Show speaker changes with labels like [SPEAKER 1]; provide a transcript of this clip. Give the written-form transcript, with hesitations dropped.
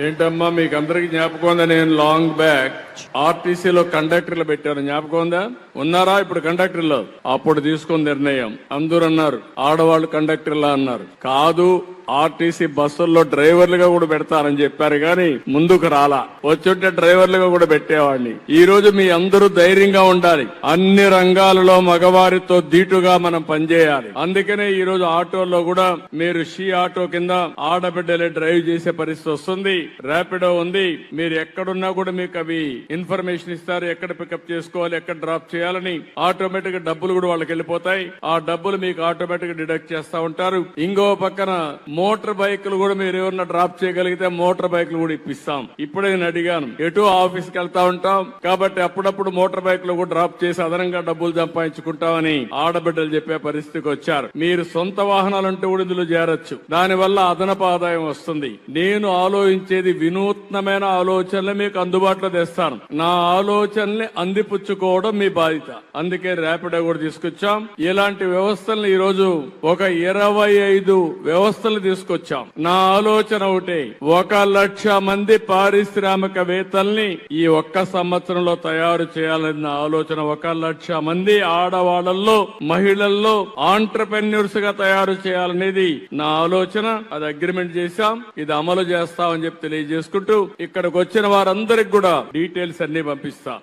[SPEAKER 1] ఏంటమ్మా మీకు అందరికి జ్ఞాపకం ఉందా? నేను లాంగ్ బ్యాక్ ఆర్టీసీలో కండక్టర్లు పెట్టాను, జ్ఞాపకం ఉందా? ఉన్నారా ఇప్పుడు కండక్టర్లు? అప్పుడు తీసుకున్న నిర్ణయం అందరూ అన్నారు ఆడవాళ్ళు కండక్టర్లా అన్నారు. కాదు, ఆర్టీసీ బస్సుల్లో డ్రైవర్లుగా కూడా పెడతారని చెప్పారు కానీ ముందుకు రాలా. వచ్చుంటే డ్రైవర్లుగా కూడా పెట్టేవాడిని. ఈ రోజు మీ అందరూ ధైర్యంగా ఉండాలి. అన్ని రంగాలలో మగవారితో ధీటుగా మనం పనిచేయాలి. అందుకనే ఈ రోజు ఆటోల్లో కూడా మీరు షీ ఆటో కింద ఆడబిడ్డలే డ్రైవ్ చేసే పరిస్థితి వస్తుంది. ర్యాపిడో ఉంది. మీరు ఎక్కడున్నా కూడా మీకు అవి ఇన్ఫర్మేషన్ ఇస్తారు, ఎక్కడ పికప్ చేసుకోవాలి, ఎక్కడ డ్రాప్ చేయాలని. ఆటోమేటిక్ గా డబ్బులు కూడా వాళ్ళకి వెళ్ళిపోతాయి. ఆ డబ్బులు మీకు ఆటోమేటిక్ గా డిడక్ట్ చేస్తా ఉంటారు. ఇంకో పక్కన మోటార్ బైకులు కూడా మీరు ఎవరన్నా డ్రాప్ చేయగలిగితే మోటార్ బైకులు కూడా ఇప్పిస్తాం. ఇప్పుడే నేను అడిగాను, ఎటు ఆఫీస్కి వెళ్తా ఉంటాం కాబట్టి అప్పుడప్పుడు మోటార్ బైకులు కూడా డ్రాప్ చేసి అదనంగా డబ్బులు సంపాదించుకుంటామని ఆడబిడ్డలు చెప్పే పరిస్థితికి వచ్చారు. మీరు సొంత వాహనాలంటూ కూడా ఇందులో చేరొచ్చు. దానివల్ల అదనపు ఆదాయం వస్తుంది. నేను ఆలోచించేది వినూత్నమైన ఆలోచనలు మీకు అందుబాటులో తెస్తాను. నా ఆలోచనల్ని అందిపుచ్చుకోవడం మీ బాధ్యత. అందుకే ర్యాపిడో కూడా తీసుకొచ్చాం. ఇలాంటి వ్యవస్థలను ఈ రోజు ఒక 25 వ్యవస్థలు తీసుకొచ్చాం. నా ఆలోచన ఒకటే, 1,00,000 మంది పారిశ్రామికవేత్తల్ని ఈ ఒక్క సంవత్సరంలో తయారు చేయాలన్న నా ఆలోచన. 1,00,000 మంది ఆడవాళ్లలో మహిళల్లో ఆంటర్ప్రెన్యూర్స్ గా తయారు చేయాలనేది నా ఆలోచన. అది అగ్రిమెంట్ చేశాం, ఇది అమలు చేస్తామని చెప్పి తెలియజేసుకుంటూ ఇక్కడికి వచ్చిన వారందరికి కూడా డీటెయిల్స్ అన్ని పంపిస్తా.